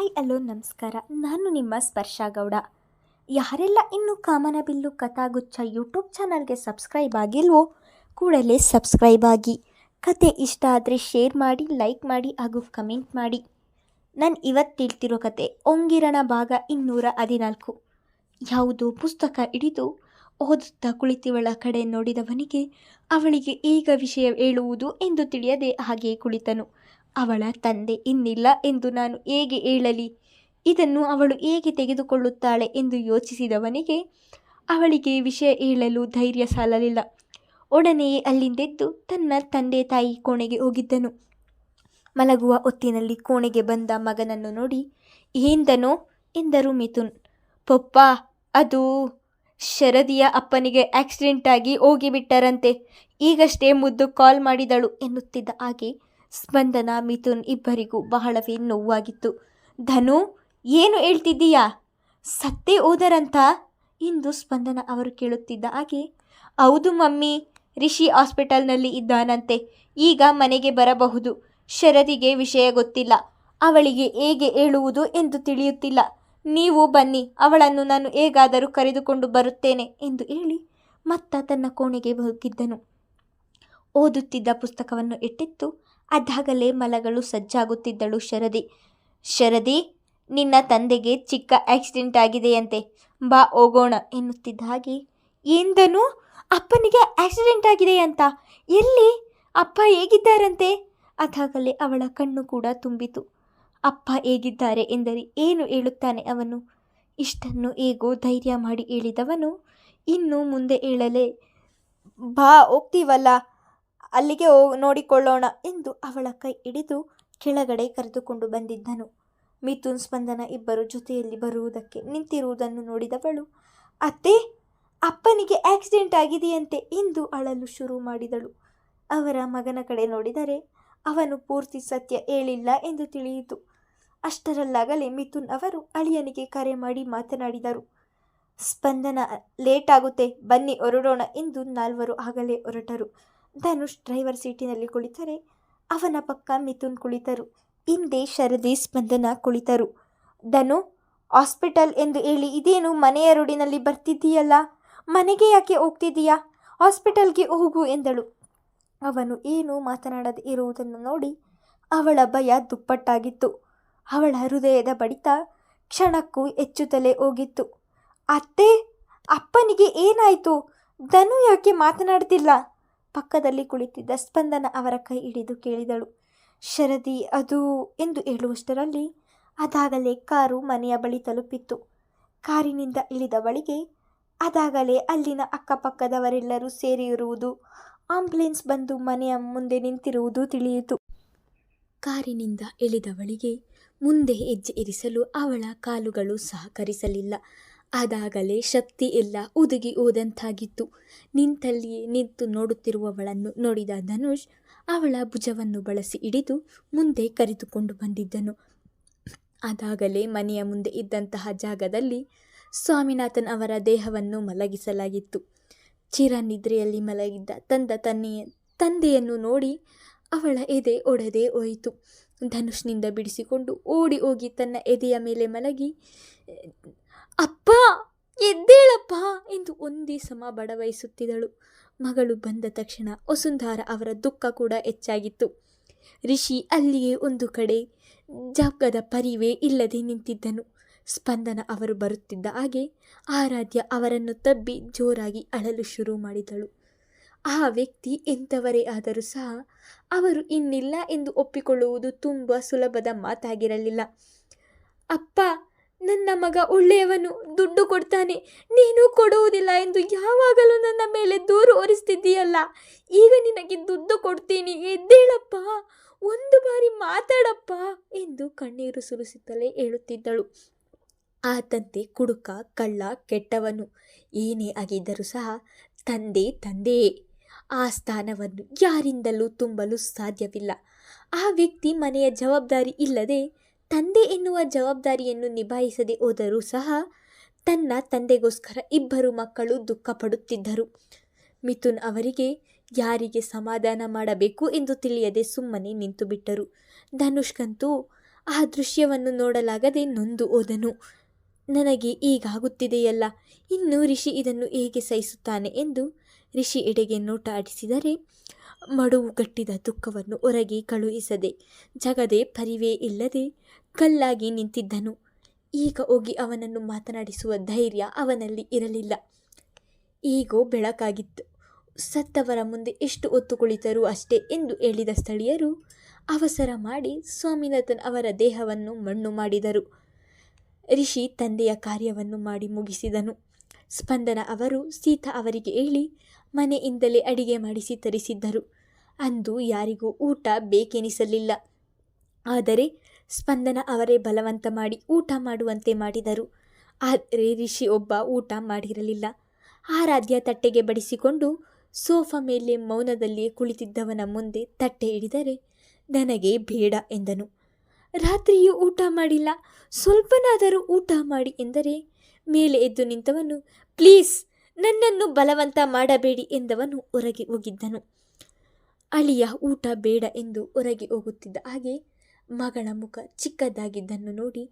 Hi hello ನಮಸ್ಕಾರ. ನಾನು ನಿಮ್ಮ ಸ್ಪರ್ಶಾ ಗೌಡ. ಯಾರೆಲ್ಲ ಇನ್ನೂ ಕಾಮನಬಿಲ್ಲು ಕಥಾಗುಚ್ಛ ಯೂಟ್ಯೂಬ್ ಚಾನಲ್ಗೆ ಸಬ್ಸ್ಕ್ರೈಬ್ ಆಗಿಲ್ವೋ ಕೂಡಲೇ ಸಬ್ಸ್ಕ್ರೈಬ್ ಆಗಿ. ಕತೆ ಇಷ್ಟ ಆದರೆ ಶೇರ್ ಮಾಡಿ, ಲೈಕ್ ಮಾಡಿ ಹಾಗೂ ಕಮೆಂಟ್ ಮಾಡಿ. ನಾನು ಇವತ್ತು ಹೇಳ್ತಿರೋ ಕತೆ ಒಂಗಿರಣ ಭಾಗ 214. ಯಾವುದೋ ಪುಸ್ತಕ ಹಿಡಿದು ಓದುತ್ತಾ ಕುಳಿತಿವಳ ಕಡೆ ನೋಡಿದವನಿಗೆ ಅವಳಿಗೆ ಈಗ ವಿಷಯ ಹೇಳುವುದು ಎಂದು ತಿಳಿಯದೆ ಹಾಗೆಯೇ ಕುಳಿತನು. ಅವಳ ತಂದೆ ಇನ್ನಿಲ್ಲ ಎಂದು ನಾನು ಹೇಗೆ ಹೇಳಲಿ? ಇದನ್ನು ಅವಳು ಹೇಗೆ ತೆಗೆದುಕೊಳ್ಳುತ್ತಾಳೆ ಎಂದು ಯೋಚಿಸಿದವನಿಗೆ ಅವಳಿಗೆ ವಿಷಯ ಹೇಳಲು ಧೈರ್ಯ ಸಾಲಲಿಲ್ಲ. ಒಡನೆಯೇ ಅಲ್ಲಿಂದೆದ್ದು ತನ್ನ ತಂದೆ ತಾಯಿ ಕೋಣೆಗೆ ಹೋಗಿದ್ದನು. ಮಲಗುವ ಹೊತ್ತಿನಲ್ಲಿ ಕೋಣೆಗೆ ಬಂದ ಮಗನನ್ನು ನೋಡಿ ಏಂದನೋ ಎಂದರು ಮಿಥುನ್. ಪಪ್ಪ, ಅದು ಶರದಿಯ ಅಪ್ಪನಿಗೆ ಆಕ್ಸಿಡೆಂಟ್ ಆಗಿ ಹೋಗಿಬಿಟ್ಟರಂತೆ. ಈಗಷ್ಟೇ ಮುದ್ದು ಕಾಲ್ ಮಾಡಿದಳು ಎನ್ನುತ್ತಿದ್ದ ಹಾಗೆ ಸ್ಪಂದನ, ಮಿಥುನ್ ಇಬ್ಬರಿಗೂ ಬಹಳವೇ ನೋವಾಗಿತ್ತು. ಧನು, ಏನು ಹೇಳ್ತಿದ್ದೀಯಾ? ಸತ್ತೇ ಹೋದರಂತ ಎಂದು ಸ್ಪಂದನ ಅವರು ಕೇಳುತ್ತಿದ್ದ ಹಾಗೆ, ಹೌದು ಮಮ್ಮಿ, ರಿಷಿ ಹಾಸ್ಪಿಟಲ್ನಲ್ಲಿ ಇದ್ದಾನಂತೆ. ಈಗ ಮನೆಗೆ ಬರಬಹುದು. ಶರದಿಗೆ ವಿಷಯ ಗೊತ್ತಿಲ್ಲ. ಅವಳಿಗೆ ಹೇಗೆ ಹೇಳುವುದು ಎಂದು ತಿಳಿಯುತ್ತಿಲ್ಲ. ನೀವು ಬನ್ನಿ, ಅವಳನ್ನು ನಾನು ಹೇಗಾದರೂ ಕರೆದುಕೊಂಡು ಬರುತ್ತೇನೆ ಎಂದು ಹೇಳಿ ಮತ್ತ ತನ್ನ ಕೋಣೆಗೆ ಹೋಗಿದ್ದನು. ಓದುತ್ತಿದ್ದ ಪುಸ್ತಕವನ್ನು ಇಟ್ಟಿತ್ತು. ಅದಾಗಲೇ ಮಲಗಳು ಸಜ್ಜಾಗುತ್ತಿದ್ದಳು ಶರದಿ. ಶರದಿ, ನಿನ್ನ ತಂದೆಗೆ ಚಿಕ್ಕ ಆಕ್ಸಿಡೆಂಟ್ ಆಗಿದೆಯಂತೆ, ಬಾ ಹೋಗೋಣ ಎನ್ನುತ್ತಿದ್ದ ಹಾಗೆ, ಎಂದನು? ಅಪ್ಪನಿಗೆ ಆಕ್ಸಿಡೆಂಟ್ ಆಗಿದೆಯಂತ? ಎಲ್ಲಿ? ಅಪ್ಪ ಹೇಗಿದ್ದಾರಂತೆ? ಅದಾಗಲೇ ಅವಳ ಕಣ್ಣು ಕೂಡ ತುಂಬಿತು. ಅಪ್ಪ ಹೇಗಿದ್ದಾರೆ ಎಂದರೆ ಏನು ಹೇಳುತ್ತಾನೆ ಅವನು? ಇಷ್ಟನ್ನು ಹೇಗೋ ಧೈರ್ಯ ಮಾಡಿ ಹೇಳಿದವನು ಇನ್ನು ಮುಂದೆ ಹೇಳಲೇ, ಬಾ ಹೋಗ್ತೀವಲ್ಲ, ಅಲ್ಲಿಗೆ ನೋಡಿಕೊಳ್ಳೋಣ ಎಂದು ಅವಳ ಕೈ ಹಿಡಿದು ಕೆಳಗಡೆ ಕರೆದುಕೊಂಡು ಬಂದಿದ್ದನು. ಮಿಥುನ್, ಸ್ಪಂದನ ಇಬ್ಬರು ಜೊತೆಯಲ್ಲಿ ಬರುವುದಕ್ಕೆ ನಿಂತಿರುವುದನ್ನು ನೋಡಿದವಳು, ಅತ್ತೆ, ಅಪ್ಪನಿಗೆ ಆಕ್ಸಿಡೆಂಟ್ ಆಗಿದೆಯಂತೆ ಎಂದು ಅಳಲು ಶುರು ಮಾಡಿದಳು. ಅವರ ಮಗನ ಕಡೆ ನೋಡಿದರೆ ಅವನು ಪೂರ್ತಿ ಸತ್ಯ ಹೇಳಿಲ್ಲ ಎಂದು ತಿಳಿಯಿತು. ಅಷ್ಟರಲ್ಲಾಗಲೇ ಮಿಥುನ್ ಅವರು ಅಳಿಯನಿಗೆ ಕರೆ ಮಾಡಿ ಮಾತನಾಡಿದರು. ಸ್ಪಂದನ, ಲೇಟ್ ಆಗುತ್ತೆ, ಬನ್ನಿ ಹೊರಡೋಣ ಎಂದು ನಾಲ್ವರು ಆಗಲೇ ಹೊರಟರು. ಧನುಷ್ ಡ್ರೈವರ್ ಸೀಟಿನಲ್ಲಿ ಕುಳಿತರೆ ಅವನ ಪಕ್ಕ ಮಿಥುನ್ ಕುಳಿತರು. ಹಿಂದೆ ಶರದಿ, ಸ್ಪಂದನ ಕುಳಿತರು. ಧನು, ಹಾಸ್ಪಿಟಲ್ ಎಂದು ಹೇಳಿ ಇದೇನು ಮನೆಯ ರೋಡಿನಲ್ಲಿ ಬರ್ತಿದ್ದೀಯಲ್ಲ? ಮನೆಗೆ ಯಾಕೆ ಹೋಗ್ತಿದ್ದೀಯಾ? ಹಾಸ್ಪಿಟಲ್ಗೆ ಹೋಗು ಎಂದಳು. ಅವನು ಏನೂ ಮಾತನಾಡದೆ ಇರುವುದನ್ನು ನೋಡಿ ಅವಳ ಭಯ ದುಪ್ಪಟ್ಟಾಗಿತ್ತು. ಅವಳ ಹೃದಯದ ಬಡಿತ ಕ್ಷಣಕ್ಕೂ ಹೆಚ್ಚುತ್ತಲೇ ಹೋಗಿತ್ತು. ಅತ್ತೆ, ಅಪ್ಪನಿಗೆ ಏನಾಯಿತು? ಧನು ಯಾಕೆ ಮಾತನಾಡ್ತಿಲ್ಲ? ಪಕ್ಕದಲ್ಲಿ ಕುಳಿತಿದ್ದ ಸ್ಪಂದನ ಅವರ ಕೈ ಹಿಡಿದು ಕೇಳಿದಳು. ಶರದಿ, ಅದು ಎಂದು ಹೇಳುವಷ್ಟರಲ್ಲಿ ಅದಾಗಲೇ ಕಾರು ಮನೆಯ ಬಳಿ ತಲುಪಿತ್ತು. ಕಾರಿನಿಂದ ಇಳಿದವಳಿಗೆ ಅದಾಗಲೇ ಅಲ್ಲಿನ ಅಕ್ಕಪಕ್ಕದವರೆಲ್ಲರೂ ಸೇರಿರುವುದು, ಆಂಬ್ಯುಲೆನ್ಸ್ ಬಂದು ಮನೆಯ ಮುಂದೆ ನಿಂತಿರುವುದು ತಿಳಿಯಿತು. ಕಾರಿನಿಂದ ಇಳಿದವಳಿಗೆ ಮುಂದೆ ಹೆಜ್ಜೆ ಇರಿಸಲು ಅವಳ ಕಾಲುಗಳು ಸಹಕರಿಸಲಿಲ್ಲ. ಅದಾಗಲೇ ಶಕ್ತಿ ಎಲ್ಲ ಉದುಗಿ ಹೋದಂತಾಗಿತ್ತು. ನಿಂತಲ್ಲಿಯೇ ನಿಂತು ನೋಡುತ್ತಿರುವವಳನ್ನು ನೋಡಿದ ಧನುಷ್ ಅವಳ ಭುಜವನ್ನು ಬಳಸಿ ಹಿಡಿದು ಮುಂದೆ ಕರೆದುಕೊಂಡು ಬಂದಿದ್ದನು. ಅದಾಗಲೇ ಮನೆಯ ಮುಂದೆ ಇದ್ದಂತಹ ಜಾಗದಲ್ಲಿ ಸ್ವಾಮಿನಾಥನ್ ಅವರ ದೇಹವನ್ನು ಮಲಗಿಸಲಾಗಿತ್ತು. ಚಿರನಿದ್ರೆಯಲ್ಲಿ ಮಲಗಿದ್ದ ತಂದೆಯನ್ನು ನೋಡಿ ಅವಳ ಎದೆ ಒಡೆದೇ ಹೋಯಿತು. ಧನುಷ್ನಿಂದ ಬಿಡಿಸಿಕೊಂಡು ಓಡಿ ಹೋಗಿ ತನ್ನ ಎದೆಯ ಮೇಲೆ ಮಲಗಿ, ಅಪ್ಪ, ಎದ್ದೇಳಪ್ಪ ಎಂದು ಒಂದೇ ಸಮ ಬಡವಯಿಸುತ್ತಿದ್ದಳು. ಮಗಳು ಬಂದ ತಕ್ಷಣ ವಸುಂಧರ ಅವರ ದುಃಖ ಕೂಡ ಹೆಚ್ಚಾಗಿತ್ತು. ರಿಷಿ ಅಲ್ಲಿಯೇ ಒಂದು ಕಡೆ ಜಾಗದ ಪರಿವೇ ಇಲ್ಲದೆ ನಿಂತಿದ್ದನು. ಸ್ಪಂದನ ಅವರು ಬರುತ್ತಿದ್ದ ಹಾಗೆ ಆರಾಧ್ಯ ಅವರನ್ನು ತಬ್ಬಿ ಜೋರಾಗಿ ಅಳಲು ಶುರು ಮಾಡಿದಳು. ಆ ವ್ಯಕ್ತಿ ಎಂಥವರೇ ಆದರೂ ಸಹ ಅವರು ಇನ್ನಿಲ್ಲ ಎಂದು ಒಪ್ಪಿಕೊಳ್ಳುವುದು ತುಂಬ ಸುಲಭದ ಮಾತಾಗಿರಲಿಲ್ಲ. ಅಪ್ಪ, ನನ್ನ ಮಗ ಒಳ್ಳೆಯವನು, ದುಡ್ಡು ಕೊಡ್ತಾನೆ, ನೀನು ಕೊಡುವುದಿಲ್ಲ ಎಂದು ಯಾವಾಗಲೂ ನನ್ನ ಮೇಲೆ ದೂರು ಹೊರಿಸ್ತಿದ್ದೀಯಲ್ಲ. ಈಗ ನಿನಗೆ ದುಡ್ಡು ಕೊಡ್ತೀನಿ, ಎದ್ದೇಳಪ್ಪ, ಒಂದು ಬಾರಿ ಮಾತಾಡಪ್ಪ ಎಂದು ಕಣ್ಣೀರು ಸುರಿಸುತ್ತಲೇ ಹೇಳುತ್ತಿದ್ದಳು. ಆ ತಂದೆ ಕುಡುಕ, ಕಳ್ಳ, ಕೆಟ್ಟವನು, ಏನೇ ಆಗಿದ್ದರೂ ಸಹ ತಂದೆಯೇ. ಆ ಸ್ಥಾನವನ್ನು ಯಾರಿಂದಲೂ ತುಂಬಲು ಸಾಧ್ಯವಿಲ್ಲ. ಆ ವ್ಯಕ್ತಿ ಮನೆಯ ಜವಾಬ್ದಾರಿ ಇಲ್ಲದೆ ತಂದೆ ಎನ್ನುವ ಜವಾಬ್ದಾರಿಯನ್ನು ನಿಭಾಯಿಸದೆ ಹೋದರೂ ಸಹ ತನ್ನ ತಂದೆಗೋಸ್ಕರ ಇಬ್ಬರು ಮಕ್ಕಳು ದುಃಖ ಪಡುತ್ತಿದ್ದರು. ಮಿಥುನ್ ಅವರಿಗೆ ಯಾರಿಗೆ ಸಮಾಧಾನ ಮಾಡಬೇಕು ಎಂದು ತಿಳಿಯದೆ ಸುಮ್ಮನೆ ನಿಂತು ಬಿಟ್ಟರು. ಧನುಷ್ಗಂತೂ ಆ ದೃಶ್ಯವನ್ನು ನೋಡಲಾಗದೆ ನೊಂದು ಹೋದನು. ನನಗೆ ಹೀಗಾಗುತ್ತಿದೆಯಲ್ಲ, ಇನ್ನು ರಿಷಿ ಇದನ್ನು ಹೇಗೆ ಸಹಿಸುತ್ತಾನೆ ಎಂದು ರಿಷಿ ಎಡೆಗೆ ನೋಟ ಆಡಿಸಿದರೆ ಮಡುವು ಗಟ್ಟಿದ ದುಃಖವನ್ನು ಹೊರಗೆ ಕಳುಹಿಸದೆ ಜಗದೇ ಪರಿವೇ ಇಲ್ಲದೆ ಕಲ್ಲಾಗಿ ನಿಂತಿದ್ದನು. ಈಗ ಹೋಗಿ ಅವನನ್ನು ಮಾತನಾಡಿಸುವ ಧೈರ್ಯ ಅವನಲ್ಲಿ ಇರಲಿಲ್ಲ. ಈಗೋ ಬೆಳಕಾಗಿತ್ತು. ಸತ್ತವರ ಮುಂದೆ ಎಷ್ಟು ಹೊತ್ತು ಕುಳಿತರೂ ಅಷ್ಟೇ ಎಂದು ಹೇಳಿದ ಸ್ಥಳೀಯರು ಅವಸರ ಮಾಡಿ ಸ್ವಾಮಿನಾಥನ್ ಅವರ ದೇಹವನ್ನು ಮಣ್ಣು ಮಾಡಿದರು. ರಿಷಿ ತಂದೆಯ ಕಾರ್ಯವನ್ನು ಮಾಡಿ ಮುಗಿಸಿದನು. ಸ್ಪಂದನ ಅವರು ಸೀತಾ ಅವರಿಗೆ ಹೇಳಿ ಮನೆಯಿಂದಲೇ ಅಡಿಗೆ ಮಾಡಿಸಿ ತರಿಸಿದ್ದರು. ಅಂದು ಯಾರಿಗೂ ಊಟ ಬೇಕೆನಿಸಲಿಲ್ಲ. ಆದರೆ ಸ್ಪಂದನ ಅವರೇ ಬಲವಂತ ಮಾಡಿ ಊಟ ಮಾಡುವಂತೆ ಮಾಡಿದರು. ಆದರೆ ರಿಷಿ ಒಬ್ಬ ಊಟ ಮಾಡಿರಲಿಲ್ಲ. ಆರಾಧ್ಯ ತಟ್ಟೆಗೆ ಬಡಿಸಿಕೊಂಡು ಸೋಫಾ ಮೇಲೆ ಮೌನದಲ್ಲಿಯೇ ಕುಳಿತಿದ್ದವನ ಮುಂದೆ ತಟ್ಟೆ ಹಿಡಿದರೆ ನನಗೆ ಬೇಡ ಎಂದನು. ರಾತ್ರಿಯೂ ಊಟ ಮಾಡಿಲ್ಲ, ಸ್ವಲ್ಪನಾದರೂ ಊಟ ಮಾಡಿ ಎಂದರೆ ಮೇಲೆ ಎದ್ದು ನಿಂತವನು ಪ್ಲೀಸ್ ನನ್ನನ್ನು ಬಲವಂತ ಮಾಡಬೇಡಿ ಎಂದವನು ಹೊರಗೆ ಹೋಗಿದ್ದನು. ಅಳಿಯ ಊಟ ಬೇಡ ಎಂದು ಹೊರಗೆ ಹೋಗುತ್ತಿದ್ದ ಹಾಗೆ ಮಗಳ ಮುಖ ಚಿಕ್ಕದಾಗಿದ್ದನ್ನು ನೋಡಿ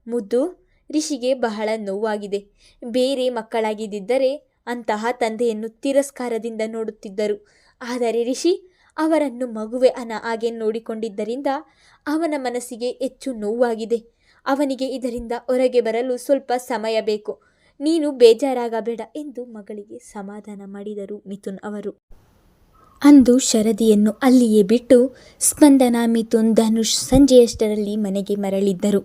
ಮುದ್ದು, ರಿಷಿಗೆ ಬಹಳ ನೋವಾಗಿದೆ. ಬೇರೆ ಮಕ್ಕಳಾಗಿದ್ದರೆ ಅಂತಹ ತಂದೆಯನ್ನು ತಿರಸ್ಕಾರದಿಂದ ನೋಡುತ್ತಿದ್ದರು. ಆದರೆ ರಿಷಿ ಅವರನ್ನು ಮಗುವೆ ಹಾಗೆ ನೋಡಿಕೊಂಡಿದ್ದರಿಂದ ಅವನ ಮನಸ್ಸಿಗೆ ಹೆಚ್ಚು ನೋವಾಗಿದೆ. ಅವನಿಗೆ ಇದರಿಂದ ಹೊರಗೆ ಬರಲು ಸ್ವಲ್ಪ ಸಮಯ ಬೇಕು. ನೀನು ಬೇಜಾರಾಗಬೇಡ ಎಂದು ಮಗಳಿಗೆ ಸಮಾಧಾನ ಮಾಡಿದರು ಮಿಥುನ್ ಅವರು. ಅಂದು ಶರದಿಯನ್ನು ಅಲ್ಲಿಯೇ ಬಿಟ್ಟು ಸ್ಪಂದನ, ಮಿಥುನ್, ಧನುಷ್ ಸಂಜೆಯಷ್ಟರಲ್ಲಿ ಮನೆಗೆ ಮರಳಿದ್ದರು.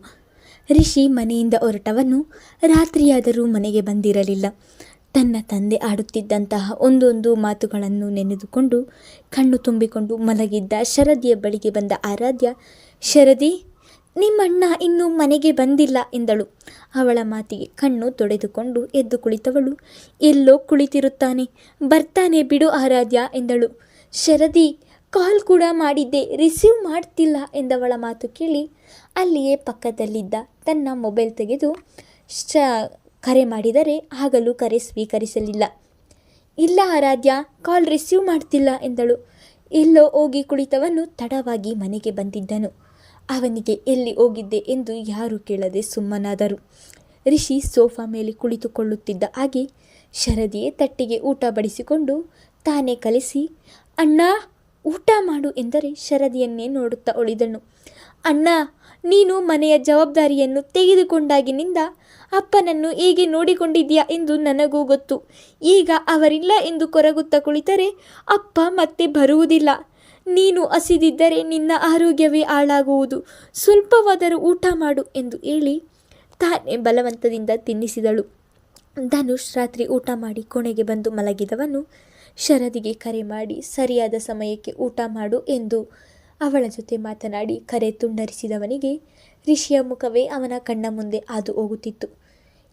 ರಿಷಿ ಮನೆಯಿಂದ ಹೊರಟವನು ರಾತ್ರಿಯಾದರೂ ಮನೆಗೆ ಬಂದಿರಲಿಲ್ಲ. ತನ್ನ ತಂದೆ ಆಡುತ್ತಿದ್ದಂತಹ ಒಂದೊಂದು ಮಾತುಗಳನ್ನು ನೆನೆದುಕೊಂಡು ಕಣ್ಣು ತುಂಬಿಕೊಂಡು ಮಲಗಿದ್ದ ಶರದಿಯ ಬಳಿಗೆ ಬಂದ ಆರಾಧ್ಯ, ಶರದಿ, ನಿಮ್ಮಣ್ಣ ಇನ್ನೂ ಮನೆಗೆ ಬಂದಿಲ್ಲ ಎಂದಳು. ಅವಳ ಮಾತಿಗೆ ಕಣ್ಣು ತೊಡೆದುಕೊಂಡು ಎದ್ದು ಕುಳಿತವಳು, ಎಲ್ಲೋ ಕುಳಿತಿರುತ್ತಾನೆ, ಬರ್ತಾನೆ ಬಿಡು ಆರಾಧ್ಯ ಎಂದಳು. ಶರದಿ, ಕಾಲ್ ಕೂಡ ಮಾಡಿದ್ದೆ, ರಿಸೀವ್ ಮಾಡ್ತಿಲ್ಲ ಎಂದವಳ ಮಾತು ಕೇಳಿ ಅಲ್ಲಿಯೇ ಪಕ್ಕದಲ್ಲಿದ್ದ ತನ್ನ ಮೊಬೈಲ್ ತೆಗೆದು ಕರೆ ಮಾಡಿದರೆ ಆಗಲೂ ಕರೆ ಸ್ವೀಕರಿಸಲಿಲ್ಲ. ಇಲ್ಲ ಆರಾಧ್ಯ, ಕಾಲ್ ರಿಸೀವ್ ಮಾಡ್ತಿಲ್ಲ ಎಂದಳು. ಎಲ್ಲೋ ಹೋಗಿ ಕುಳಿತವನು ತಡವಾಗಿ ಮನೆಗೆ ಬಂದಿದ್ದನು. ಅವನಿಗೆ ಎಲ್ಲಿ ಹೋಗಿದ್ದೆ ಎಂದು ಯಾರೂ ಕೇಳದೆ ಸುಮ್ಮನಾದರು. ರಿಷಿ ಸೋಫಾ ಮೇಲೆ ಕುಳಿತುಕೊಳ್ಳುತ್ತಿದ್ದ ಹಾಗೆ ಶರದಿಯೇ ತಟ್ಟಿಗೆ ಊಟ ಬಡಿಸಿಕೊಂಡು ತಾನೇ ಕಲಿಸಿ ಅಣ್ಣ ಊಟ ಮಾಡು ಎಂದರೆ ಶರದಿಯನ್ನೇ ನೋಡುತ್ತಾ ಉಳಿದನು. ಅಣ್ಣ, ನೀನು ಮನೆಯ ಜವಾಬ್ದಾರಿಯನ್ನು ತೆಗೆದುಕೊಂಡಾಗಿನಿಂದ ಅಪ್ಪನನ್ನು ಹೇಗೆ ನೋಡಿಕೊಂಡಿದ್ಯಾ ಎಂದು ನನಗೂ ಗೊತ್ತು. ಈಗ ಅವರಿಲ್ಲ ಎಂದು ಕೊರಗುತ್ತಾ ಕುಳಿತರೆ ಅಪ್ಪ ಮತ್ತೆ ಬರುವುದಿಲ್ಲ. ನೀನು ಹಸಿದಿದ್ದರೆ ನಿನ್ನ ಆರೋಗ್ಯವೇ ಹಾಳಾಗುವುದು. ಸ್ವಲ್ಪವಾದರೂ ಊಟ ಮಾಡು ಎಂದು ಹೇಳಿ ತಾನೇ ಬಲವಂತದಿಂದ ತಿನ್ನಿಸಿದಳು. ಧನುಷ್ ರಾತ್ರಿ ಊಟ ಮಾಡಿ ಕೋಣೆಗೆ ಬಂದು ಮಲಗಿದವನು ಶರದಿಗೆ ಕರೆ ಮಾಡಿ ಸರಿಯಾದ ಸಮಯಕ್ಕೆ ಊಟ ಮಾಡು ಎಂದು ಅವಳ ಜೊತೆ ಮಾತನಾಡಿ ಕರೆ ತುಂಡರಿಸಿದವನಿಗೆ ರಿಷಿಯ ಮುಖವೇ ಅವನ ಕಣ್ಣ ಮುಂದೆ ಹಾದು ಹೋಗುತ್ತಿತ್ತು.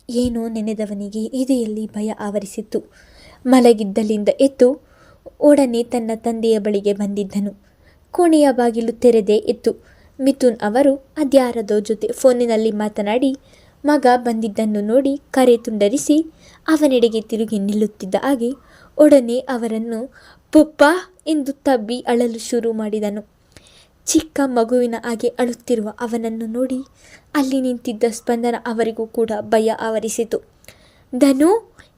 ಏನೋ ನೆನೆದವನಿಗೆ ಎದೆಯಲ್ಲಿ ಭಯ ಆವರಿಸಿತ್ತು. ಮಲಗಿದ್ದಲ್ಲಿಂದ ಎದ್ದು ಒಡನೆ ತನ್ನ ತಂದೆಯ ಬಳಿಗೆ ಬಂದಿದ್ದನು. ಕೋಣೆಯ ಬಾಗಿಲು ತೆರೆದೇ ಇತ್ತು. ಮಿಥುನ್ ಅವರು ಅದ್ಯಾರದೋ ಜೊತೆ ಫೋನಿನಲ್ಲಿ ಮಾತನಾಡಿ ಮಗ ಬಂದಿದ್ದನ್ನು ನೋಡಿ ಕರೆ ತುಂಡರಿಸಿ ಅವನೆಡೆಗೆ ತಿರುಗಿ ನಿಲ್ಲುತ್ತಿದ್ದ ಹಾಗೆ ಒಡನೆ ಅವರನ್ನು ಪಪ್ಪ ಎಂದು ತಬ್ಬಿ ಅಳಲು ಶುರು ಮಾಡಿದನು. ಚಿಕ್ಕ ಮಗುವಿನ ಹಾಗೆ ಅಳುತ್ತಿರುವ ಅವನನ್ನು ನೋಡಿ ಅಲ್ಲಿ ನಿಂತಿದ್ದ ಸ್ಪಂದನ ಅವರಿಗೂ ಕೂಡ ಭಯ ಆವರಿಸಿತು. ಧನು,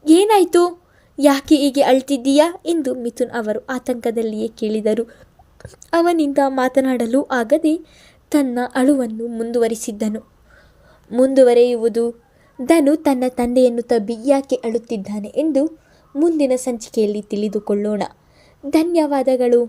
ಏನಾಯಿತು? ಯಾಕೆ ಹೀಗೆ ಅಳ್ತಿದ್ದೀಯಾ ಎಂದು ಮಿಥುನ್ ಅವರು ಆತಂಕದಲ್ಲಿಯೇ ಕೇಳಿದರು. ಅವನಿಂದ ಮಾತನಾಡಲು ಆಗದೆ ತನ್ನ ಅಳುವನ್ನು ಮುಂದುವರೆಯುವುದು ಧನು ತನ್ನ ತಂದೆಯನ್ನು ತಬ್ಬಿ ಯಾಕೆ ಅಳುತ್ತಿದ್ದಾನೆ ಎಂದು ಮುಂದಿನ ಸಂಚಿಕೆಯಲ್ಲಿ ತಿಳಿದುಕೊಳ್ಳೋಣ. ಧನ್ಯವಾದಗಳು.